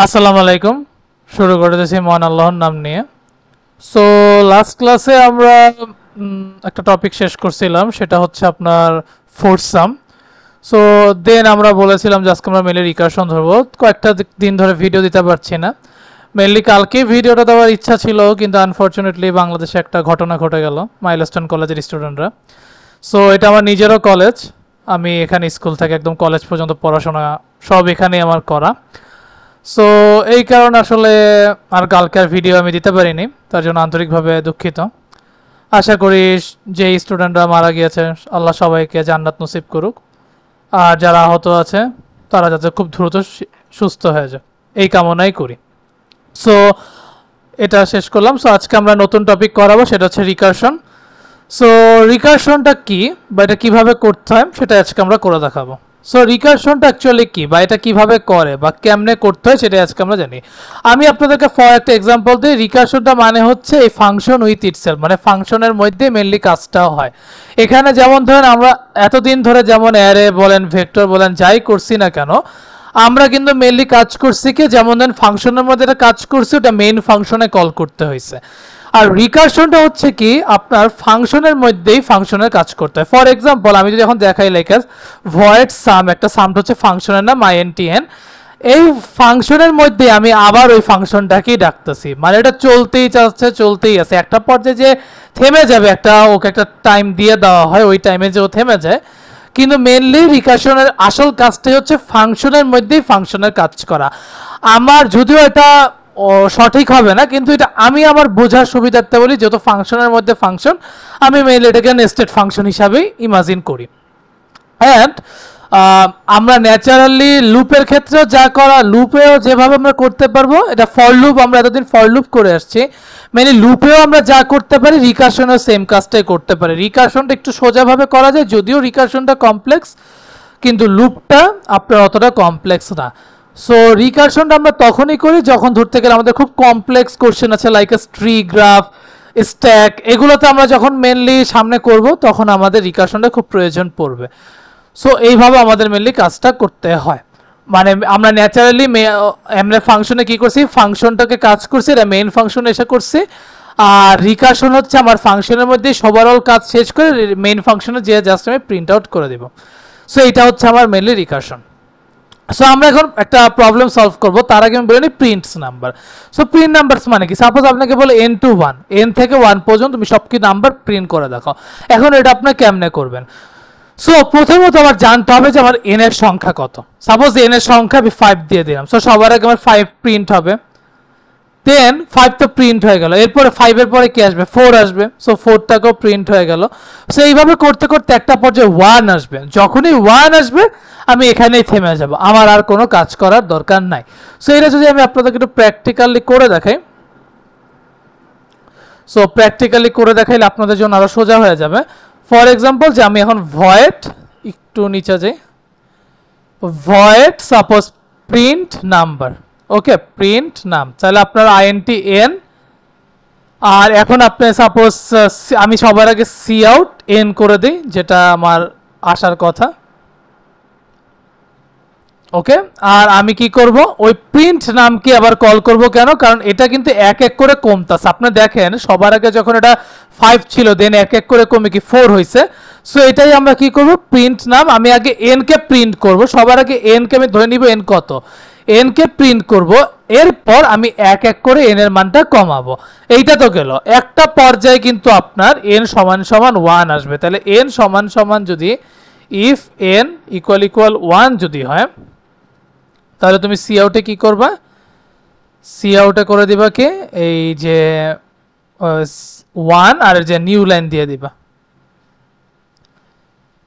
আসসালামু আলাইকুম। শুরু করে দিয়েছি মহান আল্লাহর নাম নিয়ে। সো লাস্ট ক্লাসে আমরা একটা টপিক শেষ করছিলাম, সেটা হচ্ছে আপনার ফোর্থ সাম। সো দেন আমরা বলেছিলাম যে আজকে আমরা মেনলি রিকার্শন ধরবো। কয়েকটা দিন ধরে ভিডিও দিতে পারছি না, মেনলি কালকে ভিডিওটা দেওয়ার ইচ্ছা ছিল, কিন্তু আনফর্চুনেটলি বাংলাদেশে একটা ঘটনা ঘটে গেল মাইলস্টোন কলেজের স্টুডেন্টরা। সো এটা আমার নিজেরও কলেজ, আমি এখানে স্কুল থেকে একদম কলেজ পর্যন্ত পড়াশোনা সব এখানেই আমার করা। সো এই কারণে আসলে আর কালকের ভিডিও আমি দিতে পারিনি, তার জন্য আন্তরিকভাবে দুঃখিত। আশা করি যে স্টুডেন্টরা মারা গিয়েছে আল্লাহ সবাইকে জান্নাত নসিব করুক, আর যারা আহত আছে তারা যাতে খুব দ্রুত সুস্থ হয়ে যায় এই কামনাই করি। সো এটা শেষ করলাম। সো আজকে আমরা নতুন টপিক করাবো, সেটা হচ্ছে রিকারশন। সো রিকারশনটা কি বা এটা কীভাবে করতে হয় সেটা আজকে আমরা করে দেখাবো। সো রিকারশনটা অ্যাকচুয়ালি কি বা এটা কিভাবে করে বা কেমনে করতে হয় সেটা আজকে আমরা জানি। আমি আপনাদেরকে ফর একটা এক্সাম্পল দিই। রিকারশনটা মানে হচ্ছে এই ফাংশন উইথ ইটসেলফ, মানে ফাংশনের মধ্যে মেনলি কাজটাও হয়। এখানে যেমন ধরেন আমরা এতদিন ধরে যেমন অ্যারে বলেন ভেক্টর বলেন যাই করছি না কেন, আমরা কিন্তু মেনলি কাজ করছি কি, যেমন ধরেন ফাংশনের মধ্যে একটা কাজ করছি, ওটা মেইন ফাংশনে কল করতে হয়েছে। আর রিকারশনটা হচ্ছে কি আপনার ফাংশনের মধ্যেই ফাংশনের কাজ করতে হয়। ফর এক্সাম্পল আমি যদি এখন দেখাই লাইক ভয়েড সাম, একটা সামটা হচ্ছে ফাংশনের নাম INTN। এই ফাংশনের মধ্যে আমি আবার ওই ফাংশনটাকেই ডাকতেছি, মানে এটা চলতেই যাচ্ছে চলতেই আছে, একটা পর্যায়ে যে থেমে যাবে, ওকে একটা টাইম দিয়ে দেওয়া হয়, ওই টাইমে যে ও থেমে যায়। কিন্তু মেনলি রিকারশনের আসল কাজটাই হচ্ছে ফাংশনের মধ্যেই ফাংশনের কাজ করা। আমার যদিও এটা সঠিক হবে না, কিন্তু এটা আমি আমার বোঝার সুবিধার্থে বলি, যেহেতু ফাংশনের মধ্যে ফাংশন, আমি মেইনলি এটাকে নেস্টেড ফাংশন হিসাবেই ইমাজিন করি। অ্যান্ড আমরা ন্যাচারালি লুপের ক্ষেত্রেও যা করা, লুপেও যেভাবে আমরা করতে পারবো, এটা ফর লুপ, আমরা এতদিন ফর লুপ করে আসছি, মানে লুপেও আমরা যা করতে পারি রিকারশনেও সেম কাজটাই করতে পারি। রিকারশনটা একটু সোজাভাবে করা যায়, যদিও রিকারশনটা কমপ্লেক্স, কিন্তু লুপটা আপনার অতটা কমপ্লেক্স না। সো রিকারশনটা আমরা তখনই করি যখন ধরতে গেলে আমাদের খুব কমপ্লেক্স কোশ্চেন আছে, লাইক ট্রি গ্রাফ, স্ট্যাক, এগুলোতে আমরা যখন মেনলি সামনে করব তখন আমাদের রিকারশনটা খুব প্রয়োজন পড়বে। সো এইভাবে আমাদের মেনলি কাজটা করতে হয়। মানে আমরা ন্যাচারালি আমরা ফাংশনে কি করছি, ফাংশনটাকে কাজ করছি, এটা মেইন ফাংশনে এসে করছি। আর রিকারশন হচ্ছে আমার ফাংশনের মধ্যে ওভারঅল কাজ শেষ করে মেইন ফাংশনে যে জাস্ট আমি প্রিন্ট আউট করে দেব। সো এটা হচ্ছে আমার মেনলি রিকারশন। সো আমরা এখন একটা প্রবলেম সলভ করব, তার আগে আমি বলে নিই prints number. So print numbers মানে কি, সাপোজ আপনাকে বলে n to 1, n থেকে 1 পর্যন্ত তুমি সব কি নাম্বার প্রিন্ট করে দেখাও। এখন এটা আপনি কেমনে করবেন? সো প্রথমত আমার জানতে হবে যে আমার n এর সংখ্যা কত। সাপোজ n এর সংখ্যা আমি 5 দিয়ে দিলাম। সো সবার আগে আমার 5 প্রিন্ট হবে, দেন 5 তো প্রিন্ট হয়ে গেল, এরপরে 5 এর পরে কি আসবে, 4 আসবে। সো 4টাকেও প্রিন্ট হয়ে গেল। সো এইভাবে করতে করতে একটা পর্যায়ে 1 আসবে। যখনই 1 আসবে আমি এখানেই থেমে যাব, আমার আর কোনো কাজ করার দরকার নাই। সো এটা যদি আমি আপনাদেরকে একটু প্র্যাকটিক্যালি করে দেখাই, সো প্র্যাকটিক্যালি করে দেখাইলে আপনাদের জন্য আরো সোজা হয়ে যাবে। ফর এক্সাম্পল যে আমি এখন ভয়েড, একটু নিচে যাই, ভয়েড সাপোজ প্রিন্ট নাম্বার, ওকে প্রিন্ট নাম, তাহলে আপনার INTN। আর এখন আপনি সাপোজ আমি সবার আগে সি আউট এন করে দিই, যেটা আমার আসার কথা, ওকে। আর আমি কি করব, ওই প্রিন্ট নামকে আবার কল করব, কেন, কারণ এটা কিন্তু এক এক করে কমতাছে। আপনি দেখেন সবার আগে যখন এটা 5 ছিল, দেন এক এক করে কমে কি 4 হয়েছে। সো এটাই আমরা কি করব, প্রিন্ট নাম, আমি আগে এন কে প্রিন্ট করব, সবার আগে এন কে আমি ধরে নিব এন কত, এন কে প্রিন্ট করব, এরপর আমি এক এক করে এন এর মানটা কমাবো। এইটা তো গেল একটা পর্যায়ে, কিন্তু আপনার এন সমান সমান 1 আসবে। তাহলে এন সমান সমান যদি ইফ এন ইকুয়াল ইকুয়াল 1 যদি হয়, তাহলে তুমি সি আউটে কি করবা, সি আউটে করে দিবা কি এই যে 1 আর যে নিউ লাইন দিয়ে দিবা,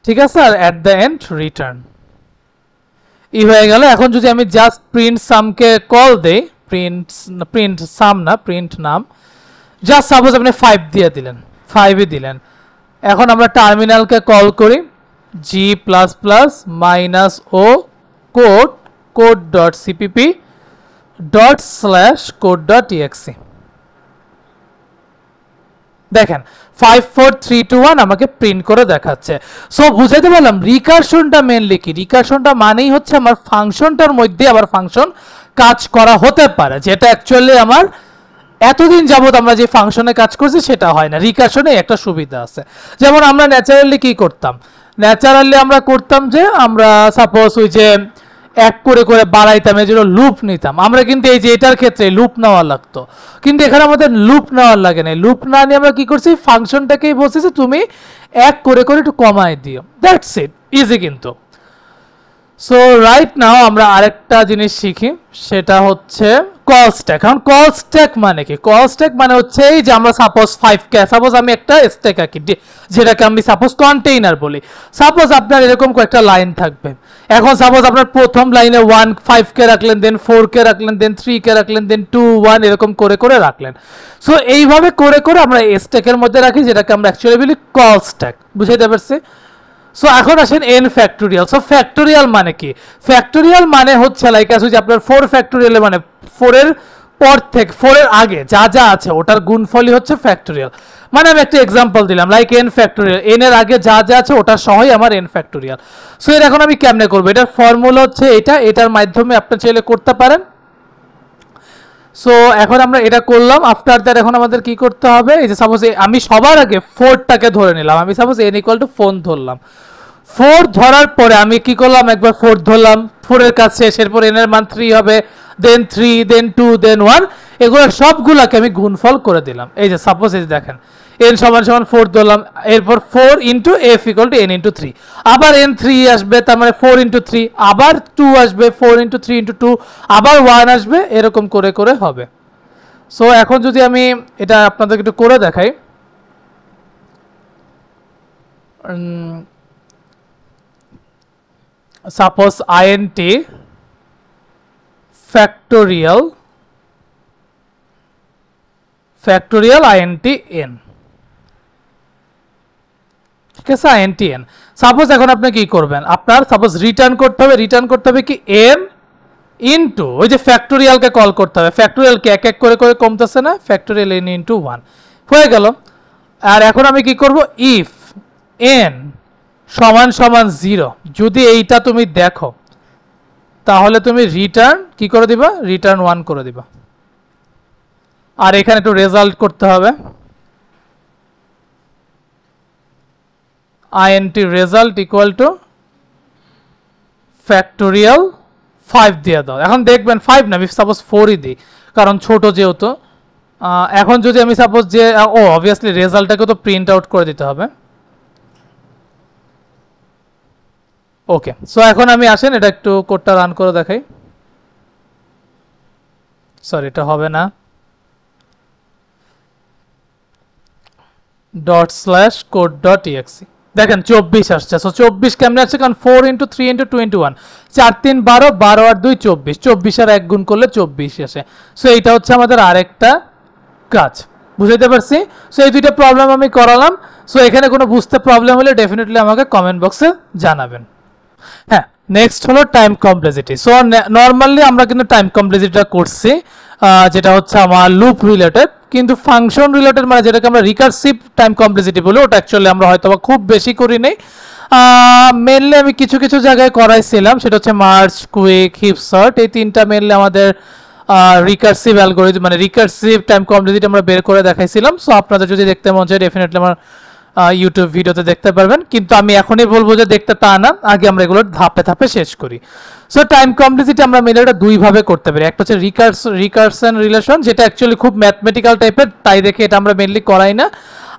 ঠিক আছে। আর এট দ্য এন্ড রিটার্ন ই হয়ে গেল। এখন যদি আমি জাস্ট প্রিন্ট সামকে কল দেই, প্রিন্ট সাম না, প্রিন্ট নাম, জাস্ট সাপোজ আপনি 5 দিয়ে দিলেন, 5ই দিলেন। এখন আমরা টার্মিনালকে কল করি, g++ -o code.cpp./code.exe। দেখেন 5 4 3 2 1 আমাকে প্রিন্ট করে দেখাচ্ছে। সো বুঝাইতে পারলাম রিকারশনটা মেইনলি কি, রিকারশনটা মানেই হচ্ছে আমার ফাংশনটার মধ্যে আবার ফাংশন কাজ করা হতে পারে, যেটা অ্যাকচুয়ালি আমার এতদিন যাবত আমরা যে ফাংশনে কাজ করছি সেটা হয় না। রিকার্শনে একটা সুবিধা আছে, যেমন আমরা ন্যাচারালি কি করতাম, ন্যাচারালি আমরা করতাম যে আমরা সাপোজ ওই যে এক করে করে বাড়াইতাম, এই জন্য লুপ নিতাম আমরা, কিন্তু এই যে এটার ক্ষেত্রে লুপ নেওয়া লাগতো, কিন্তু এখানে আমাদের লুপ নেওয়ার লাগে না। লুপ না নিয়ে আমরা কি করছি, ফাংশনটাকেই বলছি যে তুমি এক করে করে একটু কমাই দিও, দ্যাটস ইট, ইজি। কিন্তু সো রাইট নাও আমরা আরেকটা জিনিস শিখি, সেটা হচ্ছে কল স্ট্যাক। এখন কল স্ট্যাক মানে কি? কল স্ট্যাক মানে হচ্ছে এই যে আমরা সাপোজ 5k, সাপোজ আমি একটা স্ট্যাক আঁকি যেটাকে আমি সাপোজ কন্টেইনার বলি। সাপোজ আপনার এরকম কয়েকটা লাইন থাকবে, এখন সাপোজ আপনার প্রথম লাইনে 5k রাখলেন, দেন 4k রাখলেন, দেন 3k রাখলেন, দেন 2 1 এরকম করে করে রাখলেন। সো এইভাবে করে করে আমরা স্ট্যাকের মধ্যে রাখি, যেটাকে আমরা অ্যাকচুয়ালি বলি কল স্ট্যাক। বুঝাইতে পারছি? সো এখন আসেন n ফ্যাক্টোরিয়াল। সো ফ্যাক্টোরিয়াল মানে কি? ফ্যাক্টোরিয়াল মানে হচ্ছে লাইক আসলে যে আপনার 4 ফ্যাক্টোরিয়াল মানে 4 এর পর থেকে 4 এর আগে যা যা আছে ওটার গুণফলই হচ্ছে ফ্যাক্টোরিয়াল। মানে আমি একটা এক্সাম্পল দিলাম, লাইক n ফ্যাক্টোরিয়াল, n এর আগে যা যা আছে ওটা সহই আমার n ফ্যাক্টোরিয়াল। সো এর এখন আমি কেমনে করব? এটার ফর্মুলা হচ্ছে এটা, এটার মাধ্যমে আপনি চাইলে করতে পারেন। সো এখন আমরা এটা করলাম। আফটার দ্যাট এখন আমাদের কি করতে হবে, এই যে সাপোজ আমি সবার আগে 4টাকে ধরে নিলাম, আমি সাপোজ n ইকুয়াল টু 4 ধরলাম। 4 ধরার পরে আমি কি করলাম, একবার 4 ধরলাম, 4 এর কাছে শেষ, এরপর n এর মান 3 হবে, দেন 3, দেন 2, দেন 1, এগুলো সবগুলোকে আমি গুণফল করে দিলাম। এই যে সাপোজ এই যে দেখেন n সমান সমান 4 ধরলাম, এরপর 4 into f equal to n into 3, আবার n 3 আসবে, তার মানে 4 ইন্টু 3, আবার 2 আসবে, 4 ইন্টু 3 ইন্টু 2, আবার 1 আসবে, এরকম করে করে হবে। সো এখন যদি আমি এটা আপনাদেরকে একটু করে দেখাই, suppose int factorial int n, ঠিক আছে, int n। সাপোজ এখন আপনি কি করবেন, আপনার সাপোজ রিটার্ন করতে হবে কি n ইনটু ওই যে ফ্যাক্টোরিয়ালকে কল করতে হবে, ফ্যাক্টোরিয়ালকে এক এক করে করে কমতেছে না, ফ্যাক্টোরিয়াল n ইনটু 1 হয়ে গেল। আর এখন আমি কি করব, ইফ n সমান সমান 0, যদি এইটা তুমি দেখো তাহলে তুমি রিটার্ন কি করে দিবা, রিটার্ন 1 করে দিবা। আর এখানে একটু রেজাল্ট করতে হবে, int result equal to factorial 5 দিয়ে দাও। এখন দেখবেন 5 না, আমি সাপোজ 4ই দিই, কারণ ছোট যেহেতু। এখন যদি আমি সাপোজ যে অবভিয়াসলি রেজাল্টটাকে তো প্রিন্ট আউট করে দিতে হবে। ওকে, সো এখন আমি আসেন এটা একটু কোডটা রান করে দেখাই। সরি, এটা হবে না, ./code.exe দেখেন 24 আসছে। সো 24 কেমনে আসছে, কারণ 4 ইন্টু 3 ইন্টু 2 ইন্টু 1, 4 3 12, 12 আর 2 24, 24 আর 1 গুণ করলে 24 আসে। সো এইটা হচ্ছে আমাদের আরেকটা কাজ, বুঝাইতে পারছি? সো এই দুইটা প্রবলেম আমি করালাম। সো এখানে কোনো বুঝতে প্রবলেম হলে ডেফিনেটলি আমাকে কমেন্ট বক্সে জানাবেন। হ্যাঁ, নেক্সট হলো টাইম কমপ্লেক্সিটি। সো নর্মালি আমরা কিন্তু টাইম কমপ্লেক্সিটিটা করছি, যেটা হচ্ছে আমার লুপ রিলেটেড, কিন্তু ফাংশন রিলেটেড মানে যেটাকে আমরা রিকারসিভ টাইম কমপ্লেক্সিটি বলি, ওটা অ্যাকচুয়ালি আমরা হয়তো খুব বেশি করি নাই। মেনলি আমি কিছু কিছু জায়গায় করাইছিলাম, সেটা হচ্ছে মার্জ, কুইক, হিপ সর্ট, এই তিনটা মেনলি আমাদের রিকারসিভ অ্যালগরিদম মানে রিকারসিভ টাইম কমপ্লেক্সিটি আমরা বের করে দেখাইছিলাম। সো আপনাদের যদি দেখতে মন চায় ডেফিনেটলি আমার ইউটিউব ভিডিওতে দেখতে পারবেন, কিন্তু আমি এখনই বলবো যে দেখতে তা না, আগে আমরা এগুলো ধাপে ধাপে শেষ করি। সো টাইম কমপ্লেক্সিটি আমরা মেনলি এটা দুই ভাবে করতে পারি, একটা হচ্ছে রিকারশন রিলেশন, যেটা অ্যাকচুয়ালি খুব ম্যাথমেটিক্যাল টাইপের, তাই দেখে এটা আমরা মেনলি করাই না।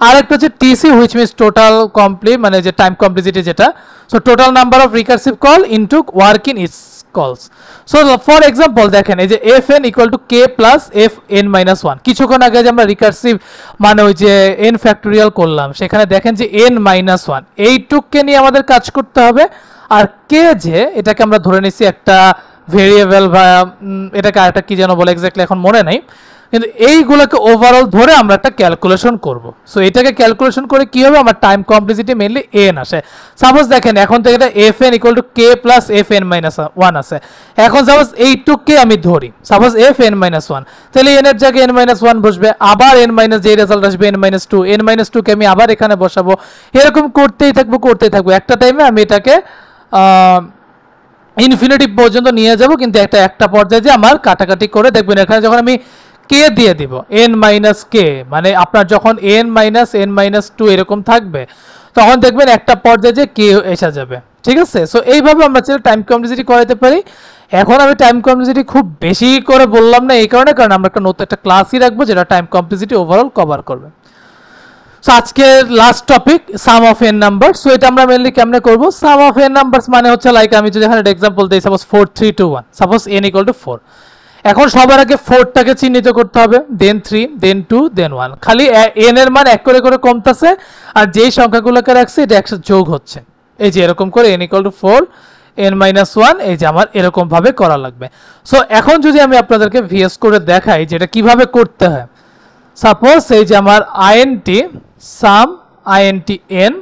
আর একটা হচ্ছে TC, which means total complete, মানে যে টাইম কমপ্লেক্সিটি যেটা, so total number of recursive call into work in it's কলস। সো ফর এক্সাম্পল দেখেন এই যে fn equal to k plus fn minus 1, কিছুক্ষণ আগে যে আমরা রিকারসিভ মানে ওই যে n ফ্যাক্টোরিয়াল করলাম, সেখানে দেখেন যে n মাইনাস 1 এইটুককে নিয়ে আমাদের কাজ করতে হবে। আর কে যে এটাকে আমরা ধরে নিছি একটা ভেরিয়েবল, বা এটাকে আরেকটা কি যেন বলে এক্স্যাক্টলি এখন মনে নাই, কিন্তু এইগুলোকে ওভারঅল ধরে আমরা একটা ক্যালকুলেশন করব। সো এটাকে ক্যালকুলেশন করে কি হবে, আমার টাইম কমপ্লেক্সিটি মেইনলি n আসে। সাপোজ দেখেন এখন থেকে এটা fn equal to k plus fn minus 1 আছে। এখন সাপোজ এইটুককে আমি ধরি, সাপোজ fn মাইনাস 1, তাহলে n এর জায়গায় n মাইনাস 1 বসবে, আবার n মাইনাস যে রেজাল্ট আসবে n মাইনাস 2, n মাইনাস 2 কে আমি আবার এখানে বসাবো, এরকম করতেই থাকবো। একটা টাইমে আমি এটাকে ইনফিনিটি পর্যন্ত নিয়ে যাব, কিন্তু একটা পর্যায়ে যে আমার কাটাকাটি করে দেখবেন এখানে যখন আমি কে দিয়ে দিব n মাইনাস কে, মানে আপনার যখন n minus n minus two এরকম থাকবে তখন দেখবেন একটা পর্যায়ে যে কে এসে যাবে। ঠিক আছে, সো এইভাবে আমরা চাইলে টাইম কমপ্লেক্সিটি করাতে পারি। এখন আমি টাইম কমপ্লেক্সিটি খুব বেশি করে বললাম না এই কারণে, কারণ আমরা একটা ক্লাসই রাখবো যেটা টাইম কমপ্লেক্সিটি ওভারঅল কভার করবে। সো আজকের last topic some of N number. So এটা আমরা মেইনলি কেমনে করব, সাম অফ এন নাম্বারস মানে হচ্ছে লাইক আমি যদি এখানে এক্সাম্পল দেই, suppose 4 3 2 1, suppose n equal to 4। এখন সবার আগে 4টাকে চিহ্নিত করতে হবে, দেন 3 দেন 2 দেন 1। খালি n এর মান এক করে করে কমতেছে, আর যেই সংখ্যাগুলোকে রাখছে এটা একসাথে যোগ হচ্ছে। এই যে এরকম করে n equal to 4 n minus 1, এই যে আমার এরকম ভাবে করা লাগবে। সো এখন যদি আমি আপনাদেরকে ভিএস করে দেখাই যে এটা কিভাবে করতে হয়, সাপোজ এই যে আমার int সাম int n,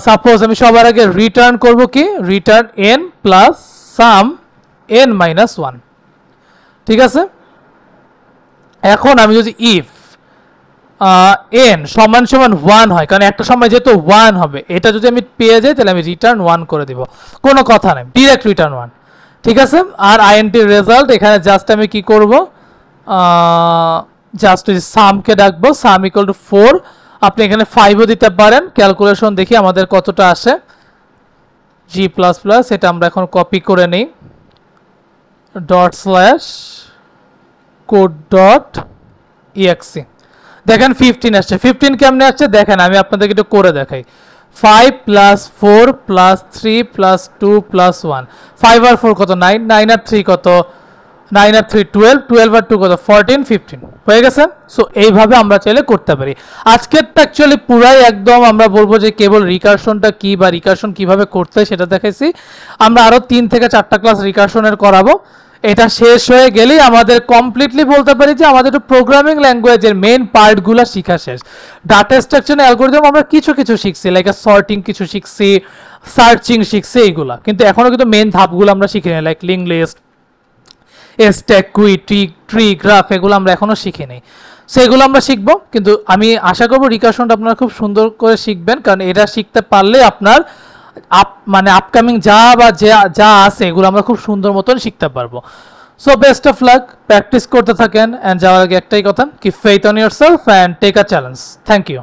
সাপোজ আমি সবার আগে রিটার্ন করব কি, রিটার্ন n প্লাস সাম n মাইনাস 1। ঠিক আছে, এখন আমি যদি ইফ n সমান সমান 1 হয়, কারণ একটা সময় যেহেতু 1 হবে, এটা যদি আমি পেয়ে যাই তাহলে আমি রিটার্ন 1 করে দিব, কোনো কথা নেই, ডিরেক্ট রিটার্ন 1। ঠিক আছে, আর int রেজাল্ট এখানে জাস্ট আমি কি করব, জাস্ট সামকে ডাকবো, সাম ইকুয়াল টু 4। আপনি এখানে 5ও দিতে পারেন, ক্যালকুলেশন দেখি আমাদের কতটা আসে। g প্লাস প্লাস এটা আমরা এখন কপি করে নেই, dot slash code dot exe। দেখেন 15 আসছে। 15 কেমনে আসছে দেখেন, আমি আপনাদেরকে একটু করে দেখাই। 5 প্লাস 4 প্লাস 3 প্লাস 2 প্লাস 1, 5 আর 4 কত, 9, 9 আর 3 কত, 9 আর 3 12, 12 আর 2 কত, 14, 15 হয়ে গেছে। সো এইভাবে আমরা চাইলে করতে পারি। আজকেরটা অ্যাকচুয়ালি পুরাই একদম আমরা বলবো যে কেবল রিকারশনটা কি বা রিকারশন কিভাবে করতে হয় সেটা দেখাইছি। আমরা আরো 3 থেকে 4টা ক্লাস রিকারশনের করাবো। এটা শেষ হয়ে গেলেই আমাদের কমপ্লিটলি বলতে পারি যে আমাদের প্রোগ্রামিং ল্যাঙ্গুয়েজের মেইন পার্টগুলো শেখা শেষ। ডাটা স্ট্রাকচার অ্যালগরিদম আমরা কিছু কিছু শিখছি, লাইক সর্টিং কিছু শিখছি, সার্চিং শিখছি এইগুলা, কিন্তু এখনো কিন্তু মেইন ধাপগুলো আমরা শিখি না, like link list, stack, queue, tree, graph, এগুলো আমরা এখনো শিখি নাই। সেগুলো আমরা শিখবো, কিন্তু আমি আশা করবো রিকারশনটা আপনারা খুব সুন্দর করে শিখবেন, কারণ এটা শিখতে পারলে আপনার মানে আপকামিং যা আছে এগুলো আমরা খুব সুন্দর মতন শিখতে পারবো। So best of luck, practice করতে থাকেন, অ্যান্ড যাওয়ার আগে একটাই কথা, কি faith on yourself and take a challenge. Thank you.